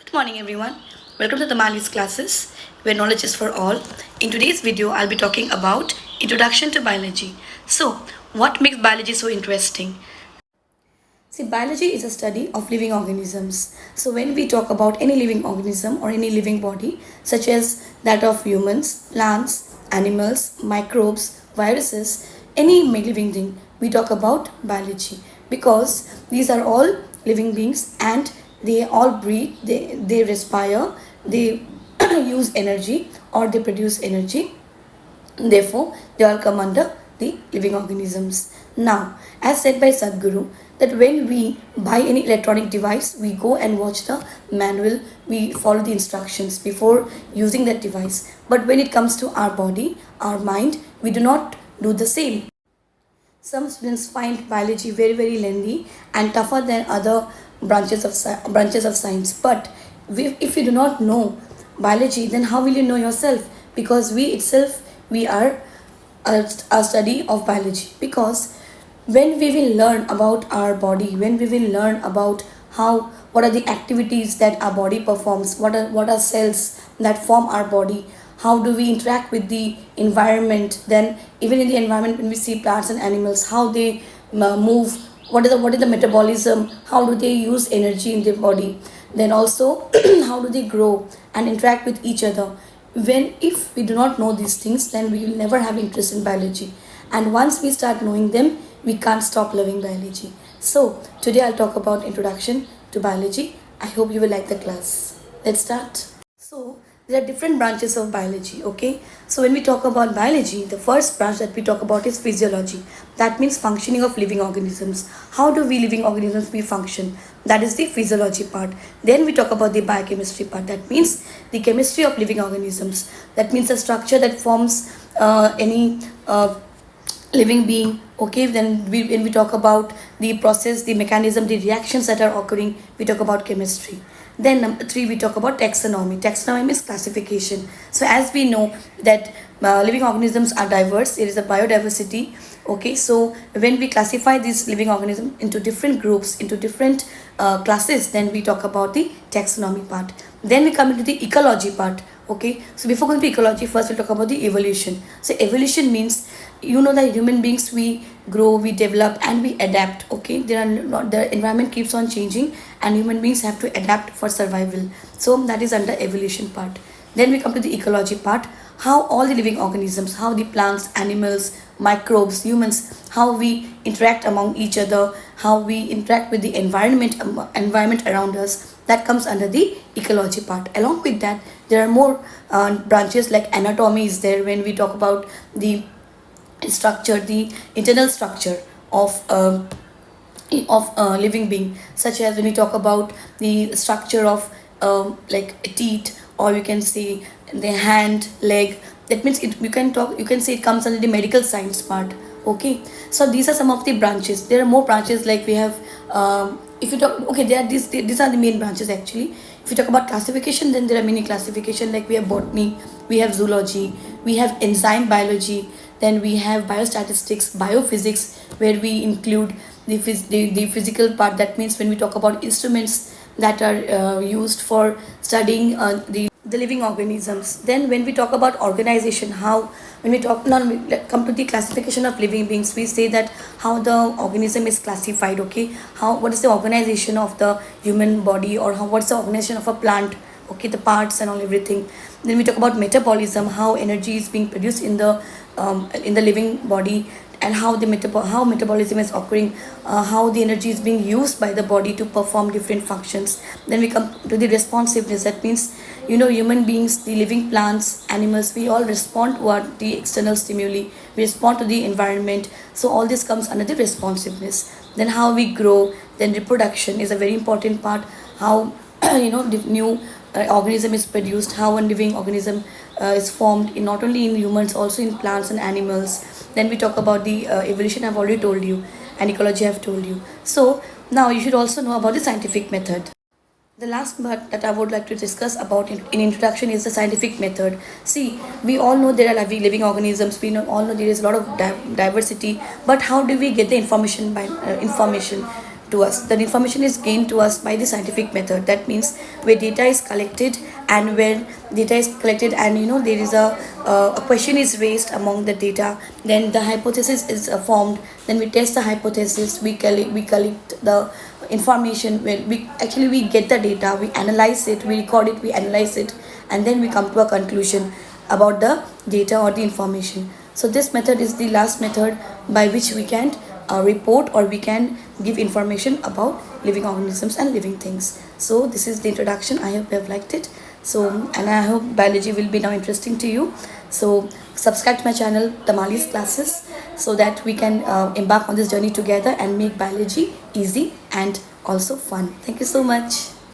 Good morning, everyone. Welcome to Tamali's classes, where knowledge is for all. In today's video, I'll be talking about Introduction to Biology. So, what makes biology so interesting? See, biology is a study of living organisms. So, when we talk about any living organism or any living body, such as that of humans, plants, animals, microbes, viruses, any living thing, we talk about biology because these are all living beings and they all breathe, they respire, they use energy or they produce energy. Therefore, they all come under the living organisms. Now, as said by Sadhguru, that when we buy any electronic device, we go and watch the manual, we follow the instructions before using that device. But when it comes to our body, our mind, we do not do the same. Some students find biology very lengthy and tougher than other branches of science. But if you do not know biology, then how will you know yourself? Because we are a study of biology. Because when we will learn about our body, when we will learn about how what are the activities that our body performs, what are cells that form our body, how do we interact with the environment, then even in the environment when we see plants and animals, how they move, what is the metabolism, how do they use energy in their body, then also how do they grow and interact with each other. When if we do not know these things, then we will never have interest in biology, and once we start knowing them, we can't stop loving biology. So today I'll talk about introduction to biology. I hope you will like the class. Let's start. So there are different branches of biology, okay? So when we talk about biology, the first branch that we talk about is physiology. That means functioning of living organisms. How do we living organisms we function? That is the physiology part. Then we talk about the biochemistry part. That means the chemistry of living organisms. That means the structure that forms any living being. Okay, then when we talk about the process, the mechanism, the reactions that are occurring, we talk about chemistry. Then number three, we talk about taxonomy. Taxonomy means classification. So as we know that living organisms are diverse, there is a biodiversity. Okay, so when we classify these living organisms into different groups, into different classes, then we talk about the taxonomy part. Then we come into the ecology part. Okay, so before going to ecology, first we'll talk about the evolution. So evolution means, you know, that human beings, we grow, we develop and we adapt. Okay, there are not, the environment keeps on changing and human beings have to adapt for survival. So that is under evolution part. Then we come to the ecology part, how all the living organisms, how the plants, animals, microbes, humans, how we interact among each other, how we interact with the environment around us. That comes under the ecology part. Along with that, there are more branches like anatomy is there, when we talk about the structure, the internal structure of living being, such as when we talk about the structure of like teeth, or you can say the hand, leg. That means you can say it comes under the medical science part. Okay, so these are some of the branches. There are more branches, like we have if you talk, okay, there are these are the main branches actually. If you talk about classification, then there are many classification, like we have botany, we have zoology, we have enzyme biology, then we have biostatistics, biophysics, where we include the physical part. That means when we talk about instruments that are used for studying the living organisms. Then when we talk about organization, how when we talk now we come to the classification of living beings, we say that how the organism is classified. Okay, how, what is the organization of the human body, or how, what's the organization of a plant, okay, the parts and all, everything. Then we talk about metabolism, how energy is being produced in the living body, and how how metabolism is occurring, how the energy is being used by the body to perform different functions. Then we come to the responsiveness. That means, you know, human beings, the living plants, animals, we all respond to what the external stimuli, we respond to the environment. So all this comes under the responsiveness. Then how we grow, then reproduction is a very important part, how you know, the new organism is produced, how a living organism is formed, in not only in humans, also in plants and animals. Then we talk about the evolution, I've already told you, and ecology I've told you. So now you should also know about the scientific method. The last part that I would like to discuss about in introduction is the scientific method. See, we all know there are living organisms. We all know there is a lot of diversity. But how do we get the information by information? to us. The information is gained to us by the scientific method. That means where data is collected, and where data is collected and there is a question is raised among the data, then the hypothesis is formed, then we test the hypothesis, we collect the information, where we get the data, we analyze it, we record it, we analyze it, and then we come to a conclusion about the data or the information. So this method is the last method by which we can report, or we can give information about living organisms and living things. So this is the introduction. I hope you have liked it. So, and I hope biology will be now interesting to you. So subscribe to my channel Tamali's classes, so that we can embark on this journey together and make biology easy and also fun. Thank you so much.